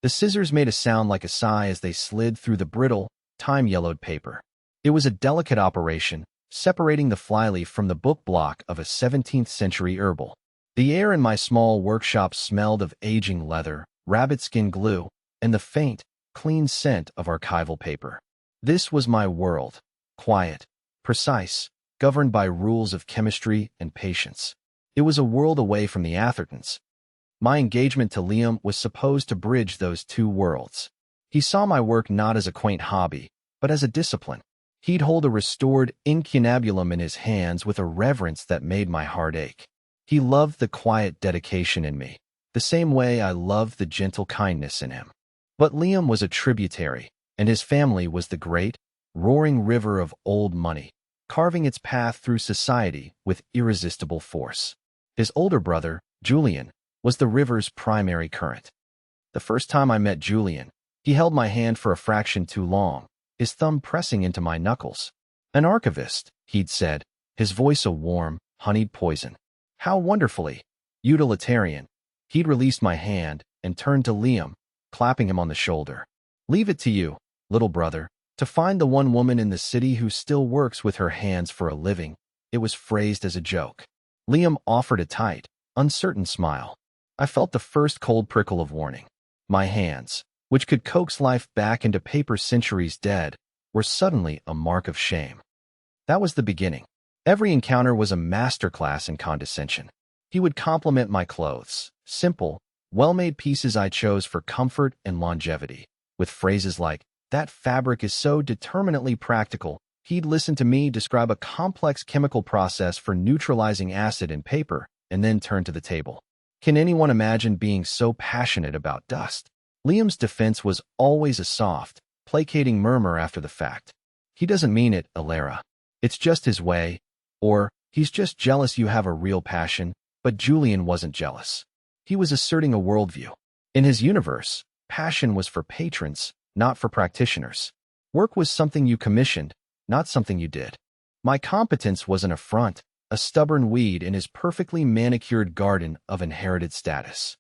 The scissors made a sound like a sigh as they slid through the brittle, time-yellowed paper. It was a delicate operation, separating the flyleaf from the book block of a 17th-century herbal. The air in my small workshop smelled of aging leather, rabbit skin glue, and the faint, clean scent of archival paper. This was my world, quiet, precise, governed by rules of chemistry and patience. It was a world away from the Athertons. My engagement to Liam was supposed to bridge those two worlds. He saw my work not as a quaint hobby, but as a discipline. He'd hold a restored incunabulum in his hands with a reverence that made my heart ache. He loved the quiet dedication in me, the same way I loved the gentle kindness in him. But Liam was a tributary, and his family was the great, roaring river of old money, carving its path through society with irresistible force. His older brother, Julian, was the river's primary current. The first time I met Julian, he held my hand for a fraction too long, his thumb pressing into my knuckles. An archivist, he'd said, his voice a warm, honeyed poison. How wonderfully utilitarian. He'd released my hand and turned to Liam, clapping him on the shoulder. Leave it to you, little brother, to find the one woman in the city who still works with her hands for a living. It was phrased as a joke. Liam offered a tight, uncertain smile. I felt the first cold prickle of warning. My hands, which could coax life back into paper centuries dead, were suddenly a mark of shame. That was the beginning. Every encounter was a masterclass in condescension. He would compliment my clothes, simple, well-made pieces I chose for comfort and longevity, with phrases like, "That fabric is so determinately practical." He'd listen to me describe a complex chemical process for neutralizing acid in paper, and then turn to the table. Can anyone imagine being so passionate about dust? Liam's defense was always a soft, placating murmur after the fact. He doesn't mean it, Alara. It's just his way. Or, he's just jealous you have a real passion. But Julian wasn't jealous. He was asserting a worldview. In his universe, passion was for patrons, not for practitioners. Work was something you commissioned, not something you did. My competence was an affront, a stubborn weed in his perfectly manicured garden of inherited status.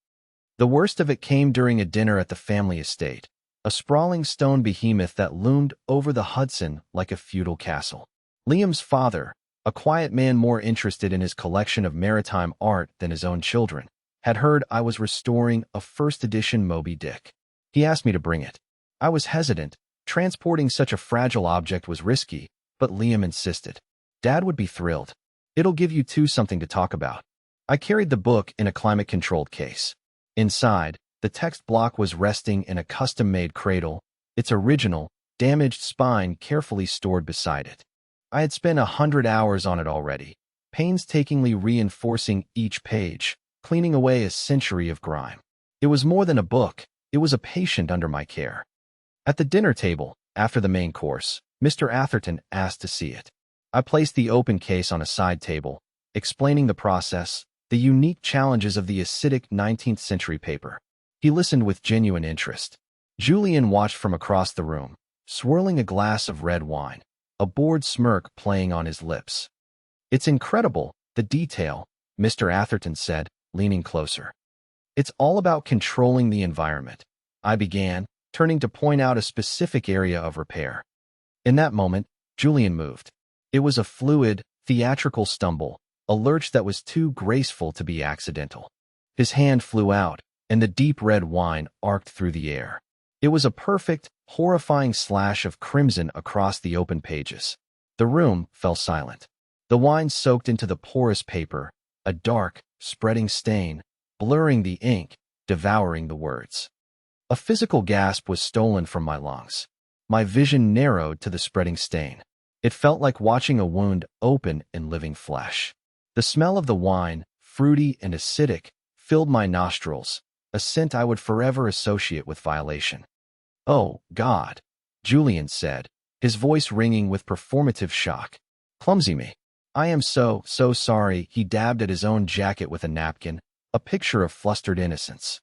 The worst of it came during a dinner at the family estate, a sprawling stone behemoth that loomed over the Hudson like a feudal castle. Liam's father, a quiet man more interested in his collection of maritime art than his own children, had heard I was restoring a first-edition Moby Dick. He asked me to bring it. I was hesitant. Transporting such a fragile object was risky, but Liam insisted. Dad would be thrilled. It'll give you two something to talk about. I carried the book in a climate-controlled case. Inside, the text block was resting in a custom-made cradle, its original, damaged spine carefully stored beside it. I had spent 100 hours on it already, painstakingly reinforcing each page, cleaning away a century of grime. It was more than a book, it was a patient under my care. At the dinner table, after the main course, Mr. Atherton asked to see it. I placed the open case on a side table, explaining the process, the unique challenges of the acidic 19th-century paper. He listened with genuine interest. Julian watched from across the room, swirling a glass of red wine, a bored smirk playing on his lips. It's incredible, the detail, Mr. Atherton said, leaning closer. It's all about controlling the environment. I began, turning to point out a specific area of repair. In that moment, Julian moved. It was a fluid, theatrical stumble, a lurch that was too graceful to be accidental. His hand flew out, and the deep red wine arced through the air. It was a perfect, horrifying slash of crimson across the open pages. The room fell silent. The wine soaked into the porous paper, a dark, spreading stain, blurring the ink, devouring the words. A physical gasp was stolen from my lungs. My vision narrowed to the spreading stain. It felt like watching a wound open in living flesh. The smell of the wine, fruity and acidic, filled my nostrils, a scent I would forever associate with violation. "Oh, God," Julian said, his voice ringing with performative shock. "Clumsy me. I am so sorry." He dabbed at his own jacket with a napkin, a picture of flustered innocence.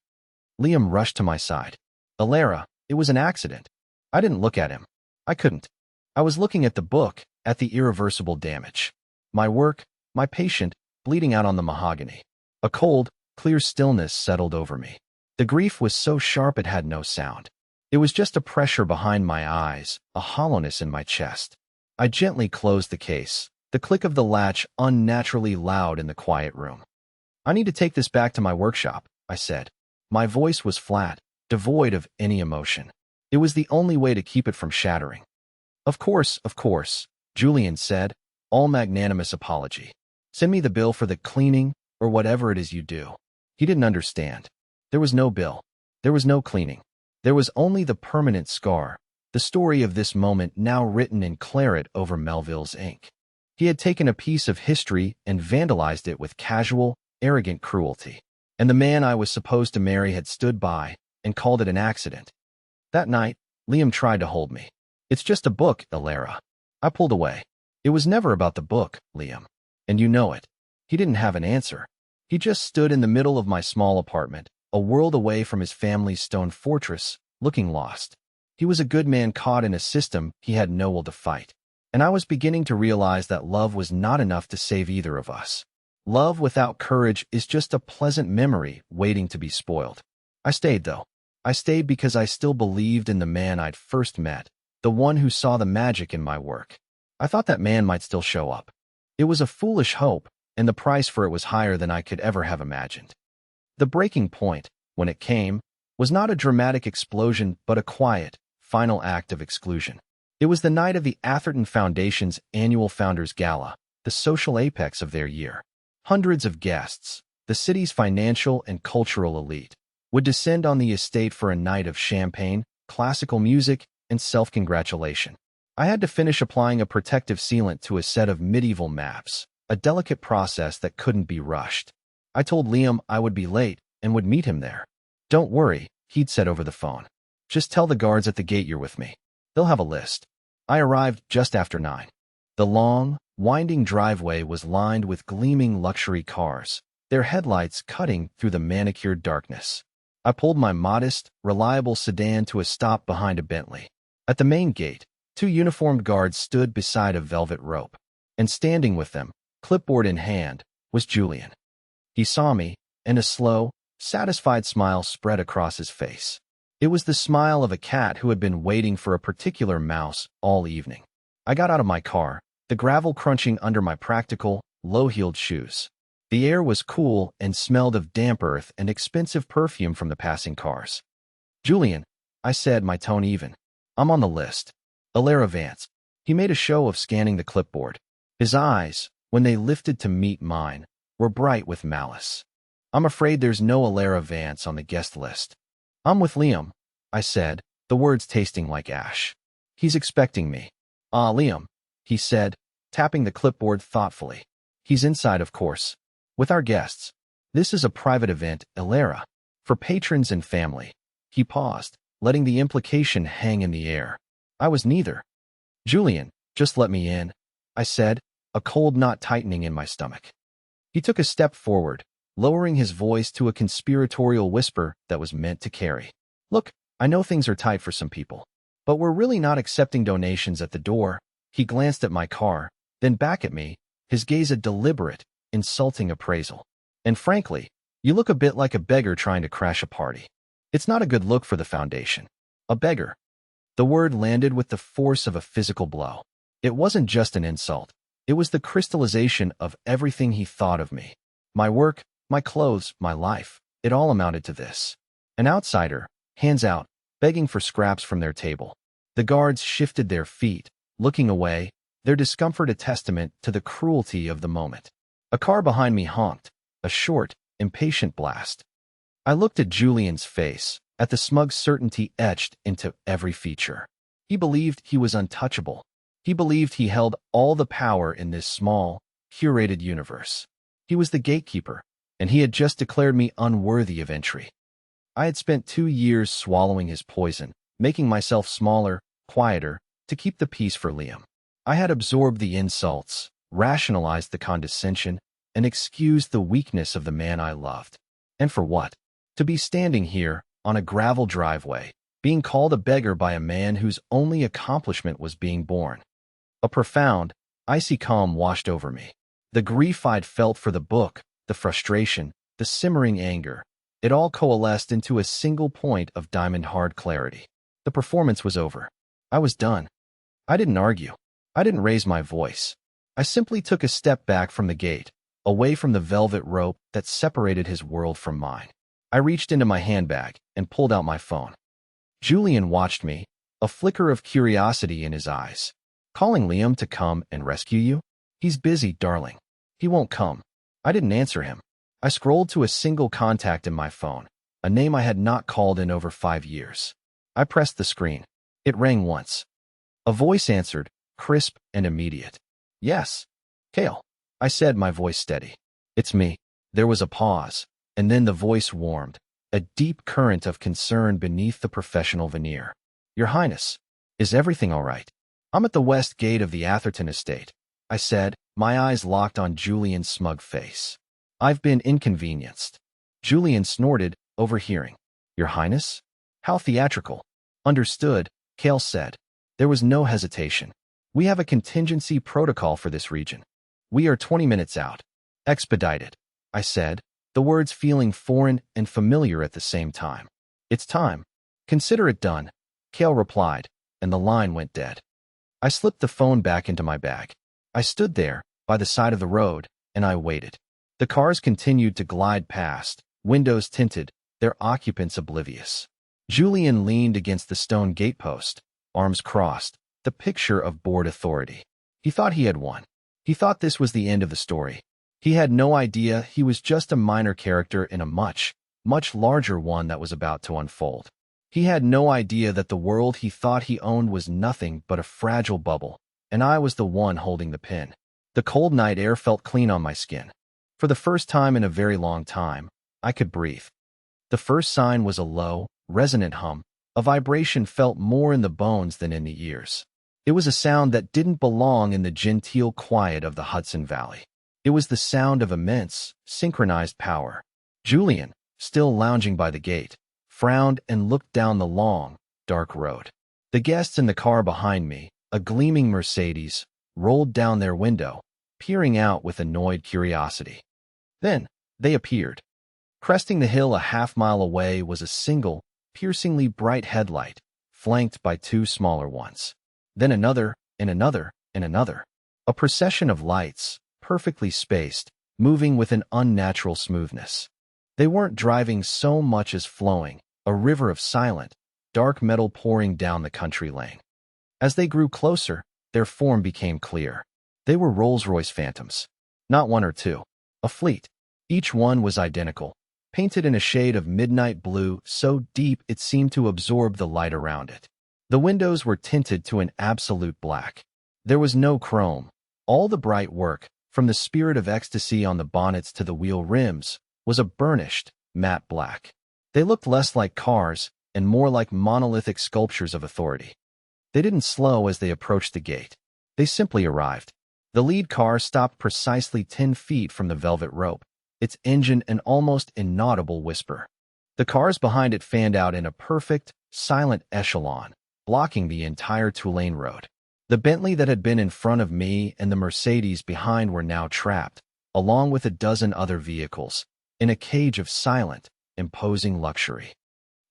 Liam rushed to my side. "Alara, it was an accident." I didn't look at him. I couldn't. I was looking at the book, at the irreversible damage. My work, my patient, bleeding out on the mahogany. A cold, clear stillness settled over me. The grief was so sharp it had no sound. It was just a pressure behind my eyes, a hollowness in my chest. I gently closed the case, the click of the latch unnaturally loud in the quiet room. "I need to take this back to my workshop," I said. My voice was flat, devoid of any emotion. It was the only way to keep it from shattering. Of course, Julian said, all magnanimous apology. "Send me the bill for the cleaning or whatever it is you do." He didn't understand. There was no bill. There was no cleaning. There was only the permanent scar, the story of this moment now written in claret over Melville's ink. He had taken a piece of history and vandalized it with casual, arrogant cruelty. And the man I was supposed to marry had stood by and called it an accident. That night, Liam tried to hold me. "It's just a book, Alara." I pulled away. "It was never about the book, Liam. And you know it." He didn't have an answer. He just stood in the middle of my small apartment, a world away from his family's stone fortress, looking lost. He was a good man caught in a system he had no will to fight. And I was beginning to realize that love was not enough to save either of us. Love without courage is just a pleasant memory waiting to be spoiled. I stayed, though. I stayed because I still believed in the man I'd first met, the one who saw the magic in my work. I thought that man might still show up. It was a foolish hope, and the price for it was higher than I could ever have imagined. The breaking point, when it came, was not a dramatic explosion but a quiet, final act of exclusion. It was the night of the Atherton Foundation's annual Founders Gala, the social apex of their year. Hundreds of guests, the city's financial and cultural elite, would descend on the estate for a night of champagne, classical music, and self-congratulation. I had to finish applying a protective sealant to a set of medieval maps, a delicate process that couldn't be rushed. I told Liam I would be late and would meet him there. "Don't worry," he'd said over the phone. "Just tell the guards at the gate you're with me. They'll have a list." I arrived just after 9. The long, winding driveway was lined with gleaming luxury cars, their headlights cutting through the manicured darkness. I pulled my modest, reliable sedan to a stop behind a Bentley. At the main gate, 2 uniformed guards stood beside a velvet rope, and standing with them, clipboard in hand, was Julian. He saw me, and a slow, satisfied smile spread across his face. It was the smile of a cat who had been waiting for a particular mouse all evening. I got out of my car, the gravel crunching under my practical, low-heeled shoes. The air was cool and smelled of damp earth and expensive perfume from the passing cars. "Julian," I said, my tone even. "I'm on the list. Alara Vance." He made a show of scanning the clipboard. His eyes, when they lifted to meet mine, were bright with malice. "I'm afraid there's no Alara Vance on the guest list." "I'm with Liam," I said, the words tasting like ash. "He's expecting me." "Ah, Liam," he said, tapping the clipboard thoughtfully. "He's inside, of course, with our guests. This is a private event, Alara, for patrons and family." He paused, letting the implication hang in the air. I was neither. "Julian, just let me in," I said, a cold knot tightening in my stomach. He took a step forward, lowering his voice to a conspiratorial whisper that was meant to carry. "Look, I know things are tight for some people, but we're really not accepting donations at the door." He glanced at my car, then back at me, his gaze a deliberate, insulting appraisal. "And frankly, you look a bit like a beggar trying to crash a party. It's not a good look for the foundation." A beggar. The word landed with the force of a physical blow. It wasn't just an insult. It was the crystallization of everything he thought of me. My work, my clothes, my life. It all amounted to this. An outsider, hands out, begging for scraps from their table. The guards shifted their feet, looking away, their discomfort a testament to the cruelty of the moment. A car behind me honked, a short, impatient blast. I looked at Julian's face, at the smug certainty etched into every feature. He believed he was untouchable. He believed he held all the power in this small, curated universe. He was the gatekeeper, and he had just declared me unworthy of entry. I had spent 2 years swallowing his poison, making myself smaller, quieter, to keep the peace for Liam. I had absorbed the insults, rationalized the condescension, and excused the weakness of the man I loved. And for what? To be standing here, on a gravel driveway, being called a beggar by a man whose only accomplishment was being born. A profound, icy calm washed over me. The grief I'd felt for the book, the frustration, the simmering anger, It all coalesced into a single point of diamond-hard clarity. The performance was over. I was done. I didn't argue. I didn't raise my voice. I simply took a step back from the gate, away from the velvet rope that separated his world from mine. I reached into my handbag and pulled out my phone. Julian watched me, a flicker of curiosity in his eyes. "Calling Liam to come and rescue you? He's busy, darling. He won't come." I didn't answer him. I scrolled to a single contact in my phone, a name I had not called in over 5 years. I pressed the screen. It rang once. A voice answered, crisp and immediate. "Yes, Kale," I said, my voice steady. "It's me." There was a pause, and then the voice warmed, a deep current of concern beneath the professional veneer. "Your Highness, is everything all right?" "I'm at the west gate of the Atherton estate," I said, my eyes locked on Julian's smug face. "I've been inconvenienced." Julian snorted, overhearing. "Your Highness?" How theatrical. "Understood," Kale said. There was no hesitation. "We have a contingency protocol for this region. We are 20 minutes out." "Expedited," I said, the words feeling foreign and familiar at the same time. "It's time. Consider it done," Kale replied, and the line went dead. I slipped the phone back into my bag. I stood there, by the side of the road, and I waited. The cars continued to glide past, windows tinted, their occupants oblivious. Julian leaned against the stone gatepost, arms crossed, the picture of bored authority. He thought he had won. He thought this was the end of the story. He had no idea he was just a minor character in a much, much larger one that was about to unfold. He had no idea that the world he thought he owned was nothing but a fragile bubble, and I was the one holding the pin. The cold night air felt clean on my skin. For the first time in a very long time, I could breathe. The first sign was a low, resonant hum, a vibration felt more in the bones than in the ears. It was a sound that didn't belong in the genteel quiet of the Hudson Valley. It was the sound of immense, synchronized power. Julian, still lounging by the gate, frowned and looked down the long, dark road. The guests in the car behind me, a gleaming Mercedes, rolled down their window, peering out with annoyed curiosity. Then, they appeared. Cresting the hill a half-mile away was a single, piercingly bright headlight, flanked by 2 smaller ones. Then another, and another, and another. A procession of lights, perfectly spaced, moving with an unnatural smoothness. They weren't driving so much as flowing, a river of silent, dark metal pouring down the country lane. As they grew closer, their form became clear. They were Rolls-Royce Phantoms. Not one or two. A fleet. Each one was identical, painted in a shade of midnight blue so deep it seemed to absorb the light around it. The windows were tinted to an absolute black. There was no chrome. All the bright work, from the spirit of ecstasy on the bonnets to the wheel rims, was a burnished, matte black. They looked less like cars and more like monolithic sculptures of authority. They didn't slow as they approached the gate. They simply arrived. The lead car stopped precisely 10 feet from the velvet rope, its engine an almost inaudible whisper. The cars behind it fanned out in a perfect, silent echelon, blocking the entire 2-lane road. The Bentley that had been in front of me and the Mercedes behind were now trapped, along with a dozen other vehicles, in a cage of silent, imposing luxury.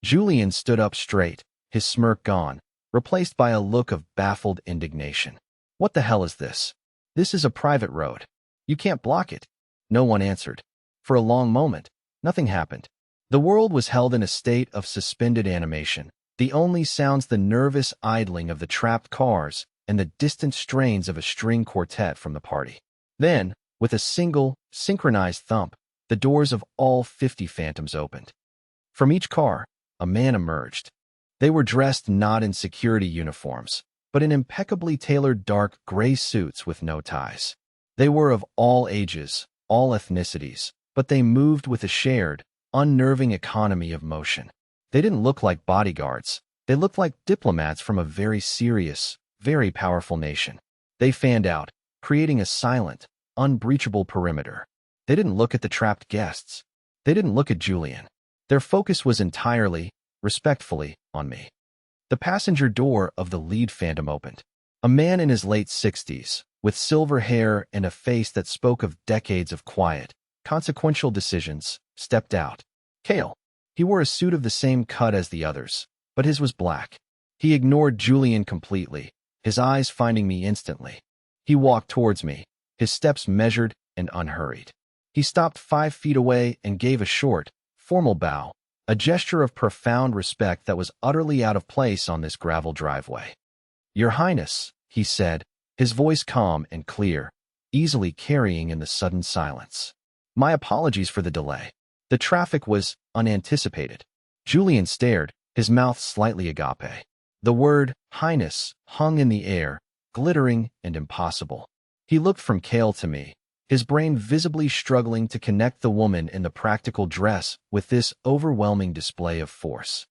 Julian stood up straight, his smirk gone, replaced by a look of baffled indignation. "What the hell is this? This is a private road. You can't block it." No one answered. For a long moment, nothing happened. The world was held in a state of suspended animation, the only sounds the nervous idling of the trapped cars and the distant strains of a string quartet from the party. Then, with a single, synchronized thump, the doors of all 50 Phantoms opened. From each car, a man emerged. They were dressed not in security uniforms, but in impeccably tailored dark gray suits with no ties. They were of all ages, all ethnicities, but they moved with a shared, unnerving economy of motion. They didn't look like bodyguards. They looked like diplomats from a very serious, very powerful nation. They fanned out, creating a silent, unbreachable perimeter. They didn't look at the trapped guests. They didn't look at Julian. Their focus was entirely, respectfully, on me. The passenger door of the lead Phantom opened. A man in his late 60s, with silver hair and a face that spoke of decades of quiet, consequential decisions, stepped out. Cale. He wore a suit of the same cut as the others, but his was black. He ignored Julian completely, his eyes finding me instantly. He walked towards me, his steps measured and unhurried. He stopped 5 feet away and gave a short, formal bow, a gesture of profound respect that was utterly out of place on this gravel driveway. "Your Highness," he said, his voice calm and clear, easily carrying in the sudden silence. "My apologies for the delay. The traffic was unanticipated." Julian stared, his mouth slightly agape. The word Highness hung in the air, glittering and impossible. He looked from Cale to me, his brain visibly struggling to connect the woman in the practical dress with this overwhelming display of force.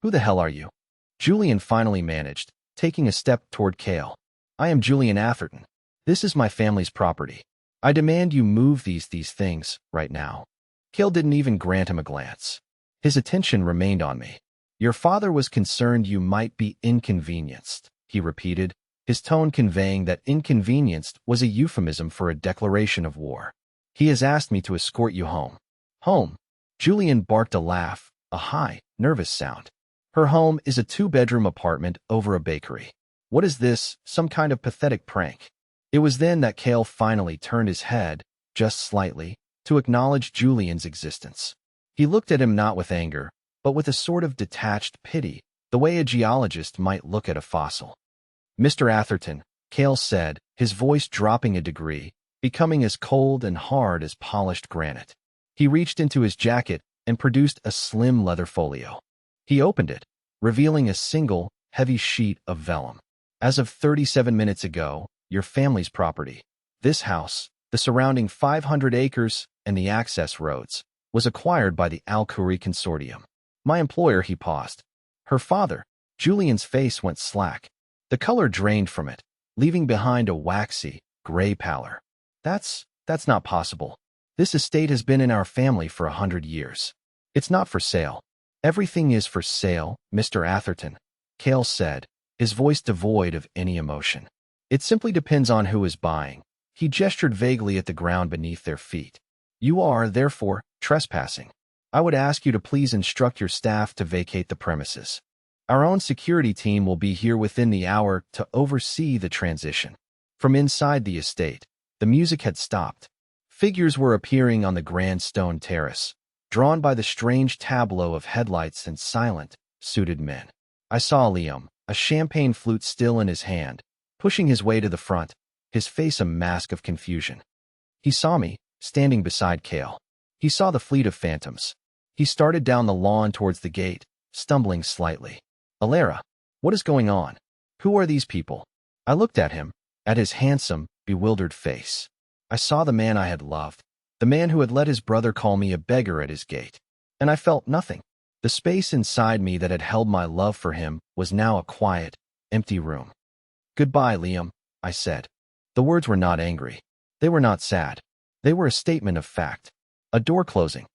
"Who the hell are you?" Julian finally managed, taking a step toward Cale. "I am Julian Atherton. This is my family's property. I demand you move these things right now." Cale didn't even grant him a glance. His attention remained on me. "Your father was concerned you might be inconvenienced," he repeated, his tone conveying that inconvenienced was a euphemism for a declaration of war. "He has asked me to escort you home." "Home?" Julian barked a laugh, a high, nervous sound. "Her home is a 2-bedroom apartment over a bakery. What is this, some kind of pathetic prank?" It was then that Cale finally turned his head, just slightly, to acknowledge Julian's existence. He looked at him not with anger, but with a sort of detached pity, the way a geologist might look at a fossil. "Mr. Atherton," Cale said, his voice dropping a degree, becoming as cold and hard as polished granite. He reached into his jacket and produced a slim leather folio. He opened it, revealing a single, heavy sheet of vellum. "As of 37 minutes ago, your family's property, this house, the surrounding 500 acres, and the access roads, was acquired by the Al-Khoury Consortium." "My employer," he paused. "Her father." Julian's face went slack. The color drained from it, leaving behind a waxy, gray pallor. That's not possible. This estate has been in our family for 100 years. It's not for sale." "Everything is for sale, Mr. Atherton," Cale said, his voice devoid of any emotion. "It simply depends on who is buying." He gestured vaguely at the ground beneath their feet. "You are, therefore, trespassing. I would ask you to please instruct your staff to vacate the premises. Our own security team will be here within the hour to oversee the transition." From inside the estate, the music had stopped. Figures were appearing on the grand stone terrace, drawn by the strange tableau of headlights and silent, suited men. I saw Liam, a champagne flute still in his hand, pushing his way to the front, his face a mask of confusion. He saw me, standing beside Cale. He saw the fleet of phantoms. He started down the lawn towards the gate, stumbling slightly. "Alara, what is going on? Who are these people?" I looked at him, at his handsome, bewildered face. I saw the man I had loved, the man who had let his brother call me a beggar at his gate. And I felt nothing. The space inside me that had held my love for him was now a quiet, empty room. "Goodbye, Liam," I said. The words were not angry. They were not sad. They were a statement of fact. A door closing.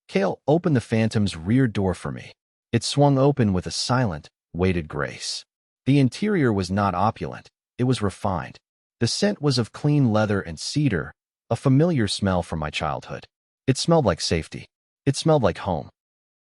Cale opened the phantom's rear door for me. It swung open with a silent, weighted grace. The interior was not opulent. It was refined. The scent was of clean leather and cedar, a familiar smell from my childhood. It smelled like safety. It smelled like home.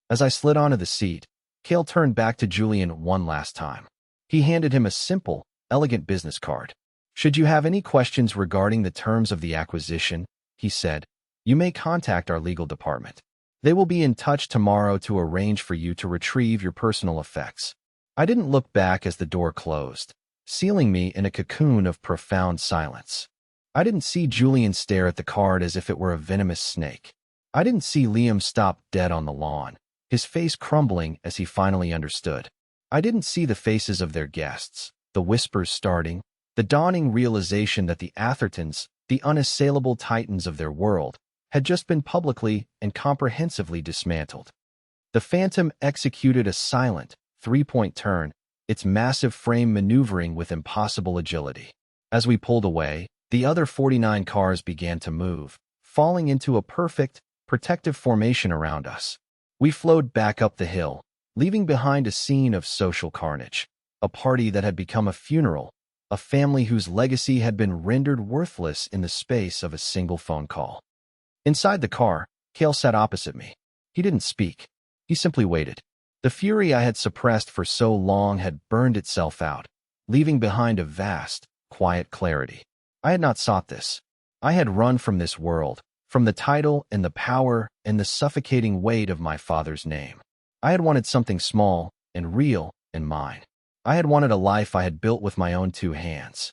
As I slid onto the seat, Cale turned back to Julian one last time. He handed him a simple, elegant business card. "Should you have any questions regarding the terms of the acquisition," he said, "you may contact our legal department. They will be in touch tomorrow to arrange for you to retrieve your personal effects." I didn't look back as the door closed, sealing me in a cocoon of profound silence. I didn't see Julian stare at the card as if it were a venomous snake. I didn't see Liam stop dead on the lawn, his face crumbling as he finally understood. I didn't see the faces of their guests, the whispers starting, the dawning realization that the Athertons, the unassailable titans of their world, had just been publicly and comprehensively dismantled. The Phantom executed a silent, 3-point turn, its massive frame maneuvering with impossible agility. As we pulled away, the other 49 cars began to move, falling into a perfect, protective formation around us. We flowed back up the hill, leaving behind a scene of social carnage, a party that had become a funeral, a family whose legacy had been rendered worthless in the space of a single phone call. Inside the car, Cale sat opposite me. He didn't speak. He simply waited. The fury I had suppressed for so long had burned itself out, leaving behind a vast, quiet clarity. I had not sought this. I had run from this world, from the title and the power and the suffocating weight of my father's name. I had wanted something small and real and mine. I had wanted a life I had built with my own two hands.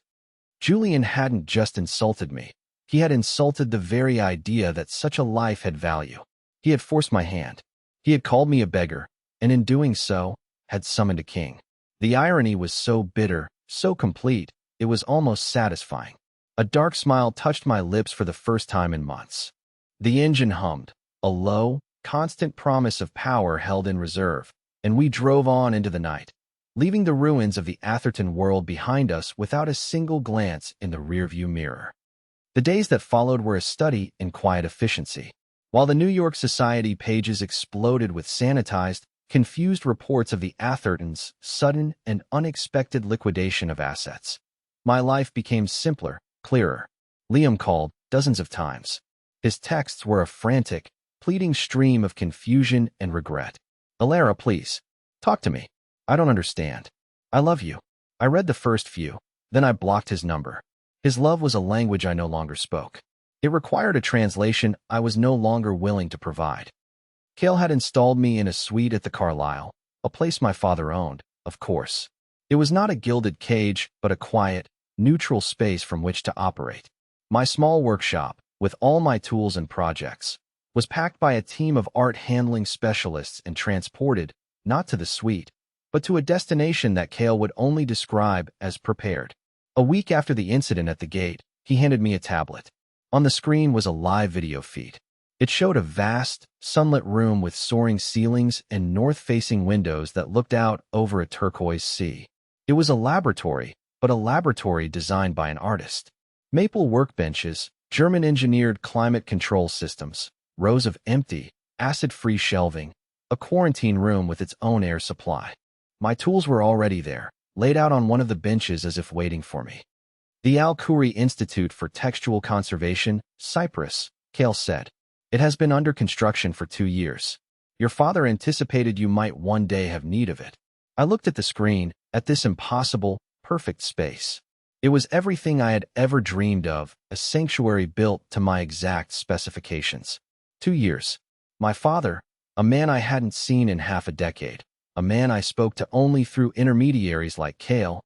Julian hadn't just insulted me. He had insulted the very idea that such a life had value. He had forced my hand. He had called me a beggar, and in doing so, had summoned a king. The irony was so bitter, so complete, it was almost satisfying. A dark smile touched my lips for the first time in months. The engine hummed, a low, constant promise of power held in reserve, and we drove on into the night, leaving the ruins of the Atherton world behind us without a single glance in the rearview mirror. The days that followed were a study in quiet efficiency. While the New York Society pages exploded with sanitized, confused reports of the Athertons' sudden and unexpected liquidation of assets, my life became simpler, clearer. Liam called dozens of times. His texts were a frantic, pleading stream of confusion and regret. "Alara, please, talk to me. I don't understand. I love you." I read the first few, then I blocked his number. His love was a language I no longer spoke. It required a translation I was no longer willing to provide. Cale had installed me in a suite at the Carlisle, a place my father owned, of course. It was not a gilded cage, but a quiet, neutral space from which to operate. My small workshop, with all my tools and projects, was packed by a team of art handling specialists and transported, not to the suite, but to a destination that Cale would only describe as prepared. A week after the incident at the gate, he handed me a tablet. On the screen was a live video feed. It showed a vast, sunlit room with soaring ceilings and north-facing windows that looked out over a turquoise sea. It was a laboratory, but a laboratory designed by an artist. Maple workbenches, German-engineered climate control systems, rows of empty, acid-free shelving, a quarantine room with its own air supply. My tools were already there, laid out on one of the benches as if waiting for me. "The Al-Khoury Institute for Textual Conservation, Cyprus," Cale said. "It has been under construction for 2 years. Your father anticipated you might one day have need of it." I looked at the screen, at this impossible, perfect space. It was everything I had ever dreamed of, a sanctuary built to my exact specifications. 2 years. My father, a man I hadn't seen in half a decade, a man I spoke to only through intermediaries like Cale,